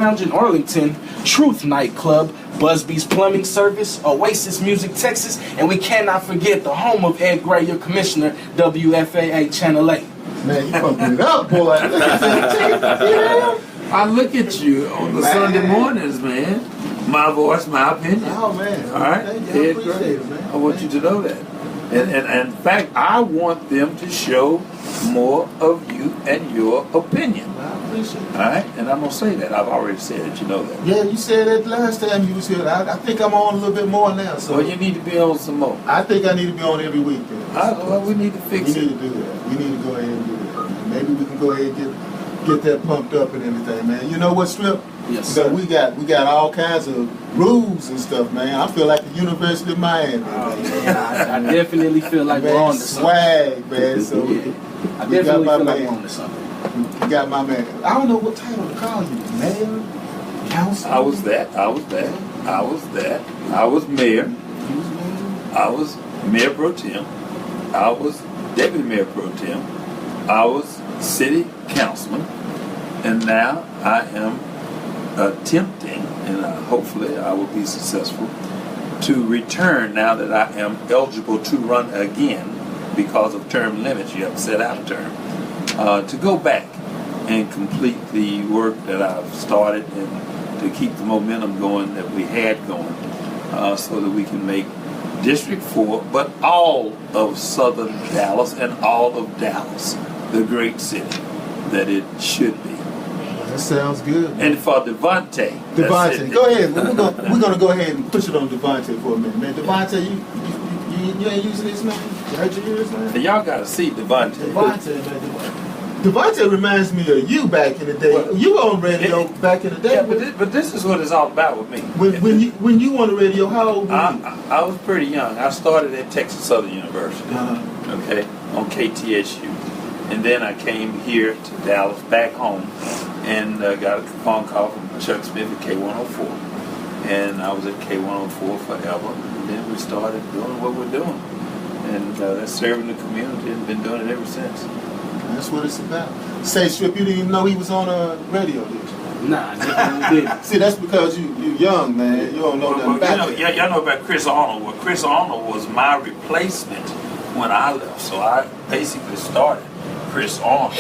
Lounge in Arlington, Truth Nightclub, Busby's Plumbing Service, Oasis Music Texas, and we cannot forget the home of Ed Gray, your commissioner, WFAA Channel 8. Man, you fucking it up, boy. Look at that. I look at you on the Sunday mornings, man. My voice, my opinion. Oh, man. All right? Ed Gray. I want you to know that. And in fact, I want them to show more of you and your opinion. I appreciate it. All right? And I'm going to say that. I've already said it. You know that. Yeah, you said that last time you was here. I think I'm on a little bit more now. So Well, you need to be on some more. I think I need to be on every week. Well, we need to fix We it. need to do that. We need to go ahead and do that. Maybe we can go ahead and get that pumped up and everything, man. You know what, Strip? Yes, So sir. we got all kinds of rules and stuff, man. I feel like the University of Miami. Man, I definitely feel like we're Man, on to something. swag, man. So Yeah. I we got definitely my feel like man. we're on to something. You got my man. I don't know what title to call you. Mayor? Councilman? I was that. I was that. I was that. I was mayor. You was mayor? I was mayor pro tem. I was deputy mayor pro tem. I was city councilman. And now I am attempting, and hopefully I will be successful, to return now that I am eligible to run again because of term limits. You have to set out a term. To go back and complete the work that I've started and to keep the momentum going that we had going so that we can make District 4, but all of southern Dallas and all of Dallas the great city that it should be. That sounds good. And for Devontae. Devontae, go ahead. We're gonna go ahead and push it on Devontae for a minute, man. Devontae, you ain't using his name. You heard you use his name? And y'all gotta see Devontae. Devontae, man. Devontae reminds me of you back in the day. Well, you were on radio back in the day. Yeah, but this is what it's all about with me. When you on the radio, how old were you? I was pretty young. I started at Texas Southern University, okay, on KTSU. And then I came here to Dallas, back home, and got a phone call from Chuck Smith at K104. And I was at K104 forever. And then we started doing what we're doing. And that's serving the community and been doing it ever since. That's what it's about. Say, Strip, you didn't even know he was on a radio, did you? Nah, I definitely didn't. See, that's because you're young, man. You don't know nothing about it. Y'all know about Chris Arnold. Well, Chris Arnold was my replacement when I left. So I basically started Chris Arnold,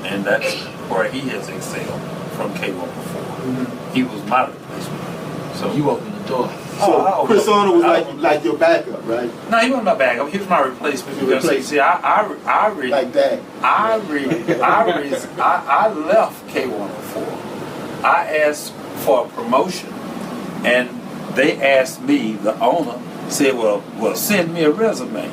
and that's where he has excelled from K104. Mm-hmm. He was my replacement. So You opened the door. So Chris Arnold was like your backup, right? No, he wasn't my backup. He was my replacement because see, I really Like that. I left K104. I asked for a promotion, and they asked me, the owner said, well, send me a resume.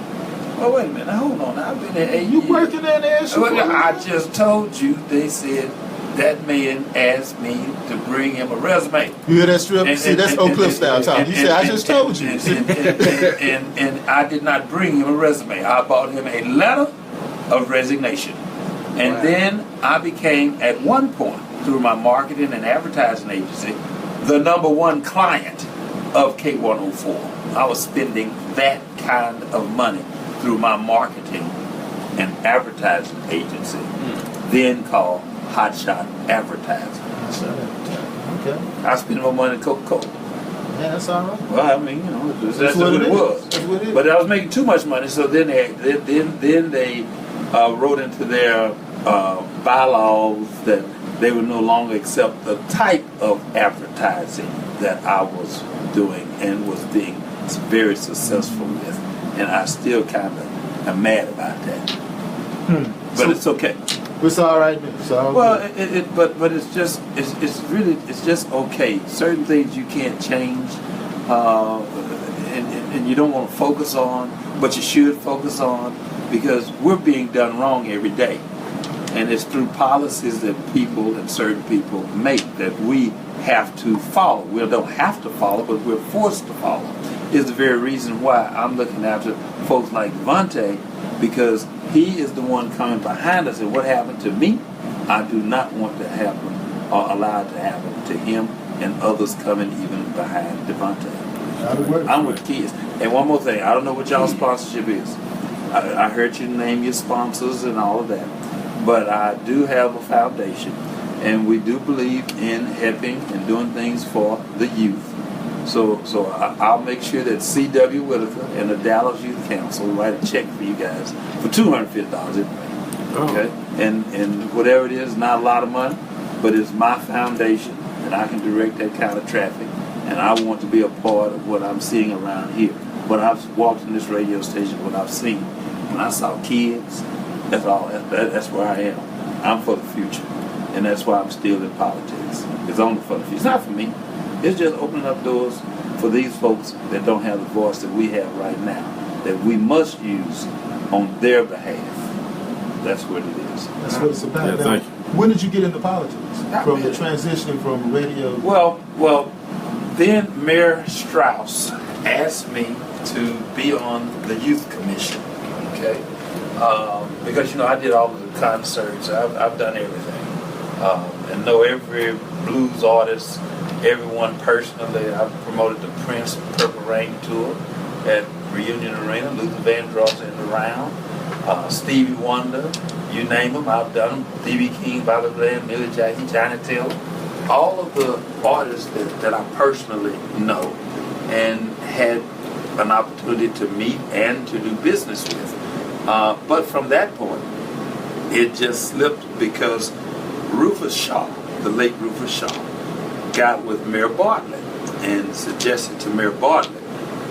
Well, wait a minute, hold on. I've been there 8 years. You working there and asked you Well, for I just told you, they said, that man asked me to bring him a resume. You hear that, Strip? See, that's Oak Cliff style talk. He said, I just told you. And I did not bring him a resume. I bought him a letter of resignation. And then I became, at one point, through my marketing and advertising agency, the #1 client of K104. I was spending that kind of money through my marketing and advertising agency, then called Hotshot Advertising. Okay. I spent more money than Coca-Cola. Yeah, that's all right. Well, I mean, that's what it was. That's what it is. But I was making too much money, so then they wrote into their bylaws that they would no longer accept the type of advertising that I was doing and was being very successful with, and I still kind of am mad about that. But it's okay. It's all right, man. It's all Well, good. but it's just okay. Certain things you can't change, and you don't want to focus on, but you should focus on, because we're being done wrong every day, and it's through policies that people and certain people make that we have to follow. We don't have to follow, but we're forced to follow. Is the very reason why I'm looking after folks like Devontae, because he is the one coming behind us, and what happened to me, I do not want to happen or allow it to happen to him and others coming even behind Devontae. I'm with kids. And one more thing, I don't know what y'all sponsorship is. I heard you name your sponsors and all of that, but I do have a foundation, and we do believe in helping and doing things for the youth. So I'll make sure that C.W. Whitaker and the Dallas Youth Council write a check for you guys for $250. Okay, and whatever it is, not a lot of money, but it's my foundation, and I can direct that kind of traffic, and I want to be a part of what I'm seeing around here. When I've walked in this radio station, what I've seen, when I saw kids, that's all. That's where I am. I'm for the future, and that's why I'm still in politics. It's only for the future. It's not for me. It's just opening up doors for these folks that don't have the voice that we have right now, that we must use on their behalf. That's what it is. That's what it's about. Yeah, Now, thank you. when did you get into politics? From the transitioning from radio? Well, then Mayor Strauss asked me to be on the youth commission. Okay, because I did all of the concerts. I've done everything, and know every blues artist, everyone personally. I've promoted the Prince Purple Rain tour at Reunion Arena, Luther Vandross in the round, Stevie Wonder, you name them, I've done them. D.B. King, Bobby Bland, Millie Jackie, Johnny Taylor, all of the artists that I personally know and had an opportunity to meet and to do business with. But from that point, it just slipped because Rufus Shaw, the late Rufus Shaw, got with Mayor Bartlett and suggested to Mayor Bartlett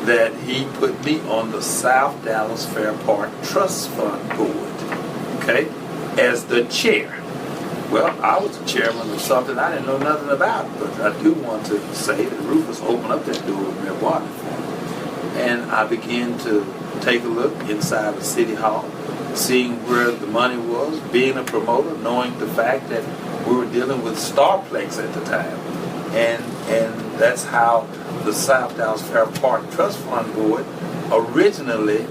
that he put me on the South Dallas Fair Park Trust Fund Board, okay, as the chair. Well, I was the chairman of something I didn't know nothing about, but I do want to say that Rufus opened up that door with Mayor Bartlett for me. And I began to take a look inside the City Hall, seeing where the money was, being a promoter, knowing the fact that we were dealing with Starplex at the time. And that's how the South Dallas Fair Park Trust Fund Board originated,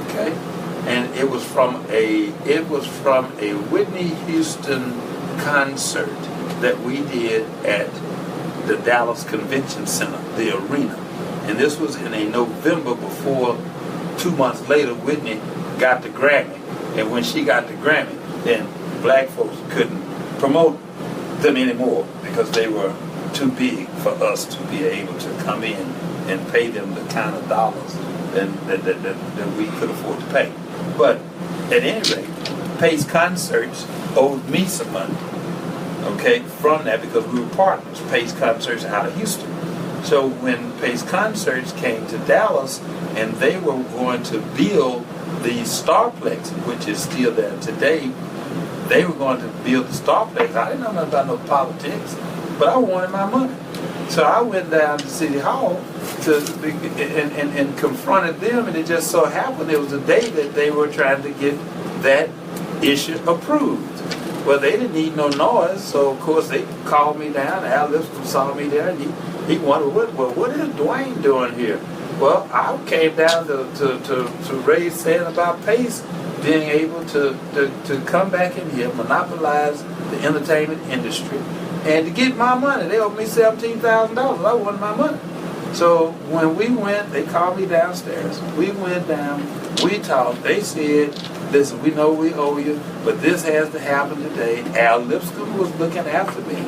okay? And it was from a Whitney Houston concert that we did at the Dallas Convention Center, the arena. And this was in a November before 2 months later Whitney got the Grammy. And when she got the Grammy, then black folks couldn't promote them anymore because they were too big for us to be able to come in and pay them the kind of dollars that we could afford to pay. But at any rate, Pace Concerts owed me some money, okay, from that because we were partners. Pace Concerts out of Houston. So when Pace Concerts came to Dallas and they were going to build the Starplex, which is still there today, they were going to build the Starplex. I didn't know nothing about no politics, but I wanted my money. So I went down to City Hall and confronted them, and it just so happened it was the day that they were trying to get that issue approved. Well, they didn't need no noise, so of course they called me down. Al Lipscomb saw me there, and he wondered, what is Dwaine doing here? Well, I came down to raise saying about Pace being able to come back in here, monopolize the entertainment industry, and to get my money. They owed me $17,000. I wanted my money. So when we went, they called me downstairs. We went down, we talked. They said, listen, we know we owe you, but this has to happen today. Al Lipscomb was looking after me,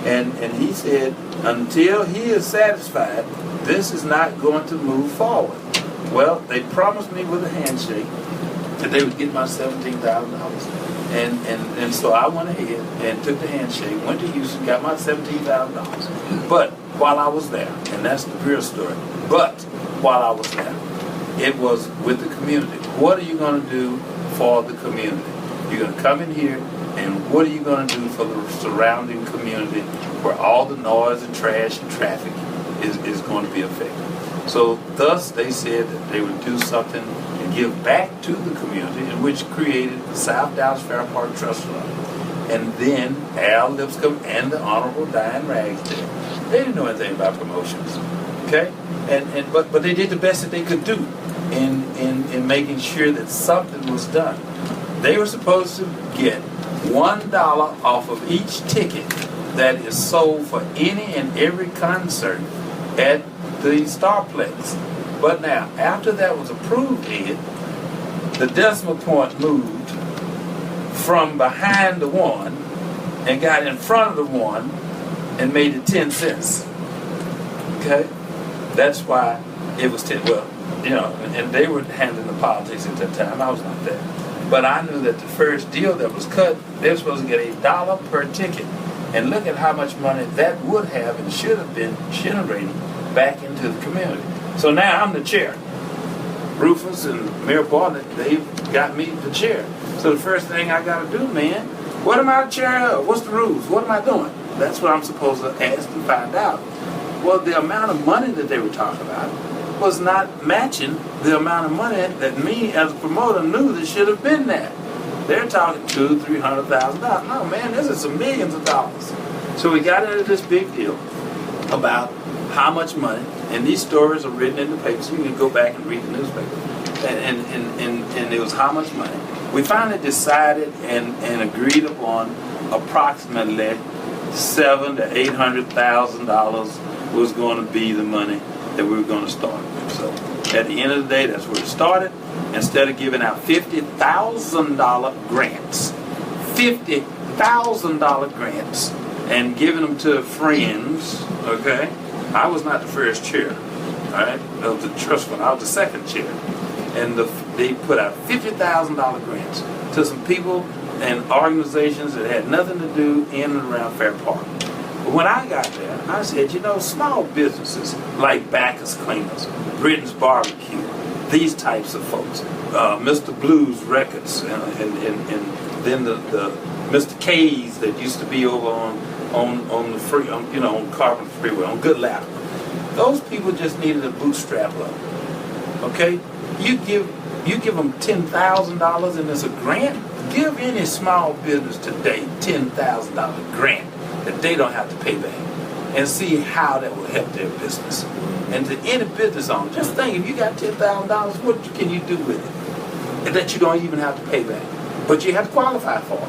and he said, until he is satisfied, this is not going to move forward. Well, they promised me with a handshake that they would get my $17,000. And so I went ahead and took the handshake, went to Houston, got my $17,000. But while I was there, and that's the real story, but while I was there, it was with the community. What are you going to do for the community? You're going to come in here, and what are you going to do for the surrounding community where all the noise and trash and traffic is going to be affected? So thus they said that they would do something and give back to the community, in which created the South Dallas Fair Park Trust Fund. And then Al Lipscomb and the Honorable Diane Ragsdale. They didn't know anything about promotions, okay? But they did the best that they could do in making sure that something was done. They were supposed to get $1 off of each ticket that is sold for any and every concert at the Starplex. But now, after that was approved, Ed, the decimal point moved from behind the 1 and got in front of the one and made it 10 cents. Okay? That's why it was 10. Well, you know, and they were handling the politics at that time. I was not there. But I knew that the first deal that was cut, they were supposed to get $1 per ticket. And look at how much money that would have and should have been generating back into the community. So now I'm the chair. Rufus and Mayor Bartlett, they've got me the chair. So the first thing I got to do, man, what am I the chair of? What's the rules? What am I doing? That's what I'm supposed to ask and find out. Well, the amount of money that they were talking about was not matching the amount of money that me as a promoter knew that should have been there. They're talking $200,000-$300,000. No, man, this is some millions of dollars. So we got into this big deal about how much money, and these stories are written in the papers. So you can go back and read the newspaper. And it was how much money. We finally decided and agreed upon approximately $700,000 to $800,000 was going to be the money that we were going to start with. So at the end of the day, that's where it started. Instead of giving out $50,000 grants, $50,000 grants, and giving them to friends, okay? I was not the first chair, all right, of the trust fund. I was the second chair. And they put out $50,000 grants to some people and organizations that had nothing to do in and around Fair Park. But when I got there, I said, you know, small businesses like Bacchus Cleaners, Britain's Barbecue, these types of folks, Mr. Blues Records, and then the Mr. K's that used to be over on the free, you know, on Carpenter Freeway, on Good Lap. Those people just needed a bootstrap up. Okay, you give them $10,000 and it's a grant. Give any small business today $10,000 grant that they don't have to pay back, and see how that will help their business. And to any business owner, just think, if you got $10,000, what can you do with it? And that you don't even have to pay back. But you have to qualify for it.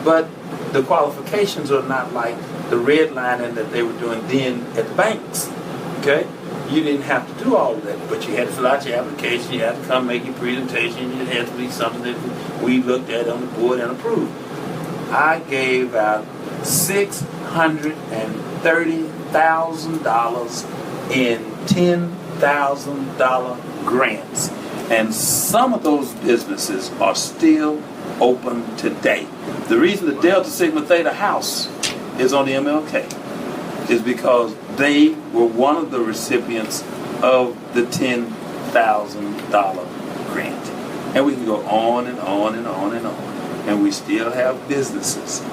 But the qualifications are not like the redlining that they were doing then at the banks. Okay? You didn't have to do all of that, but you had to fill out your application, you had to come make your presentation, it had to be something that we looked at on the board and approved. I gave out $630,000 in $10,000 grants. And some of those businesses are still open today. The reason the Delta Sigma Theta House is on the MLK is because they were one of the recipients of the $10,000 grant. And we can go on and on and on and on. And we still have businesses.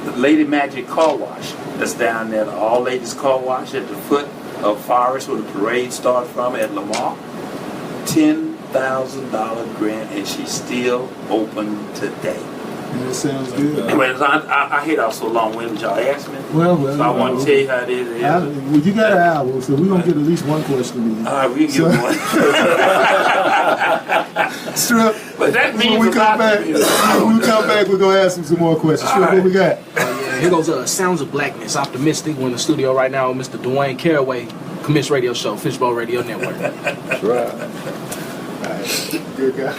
The Lady Magic Car Wash that's down there, the All Ladies Car Wash at the foot of Forest where the parade started from at Lamar, $10,000 grant, and she's still open today. That sounds good. Anyways, I hate out so long-winded. Y'all asked me. Well, so I want to tell you how it is. Well, you got an hour, so we're gonna get at least one question in. All right, we can get one. Strip. But that means when we come back, we're gonna ask him some more questions. Strip, what we got? Here goes Sounds of Blackness, Optimistic. We're in the studio right now with Mr. Dwaine Carraway, Commission Radio Show, Fishbowl Radio Network. That's right. All right. Good guy.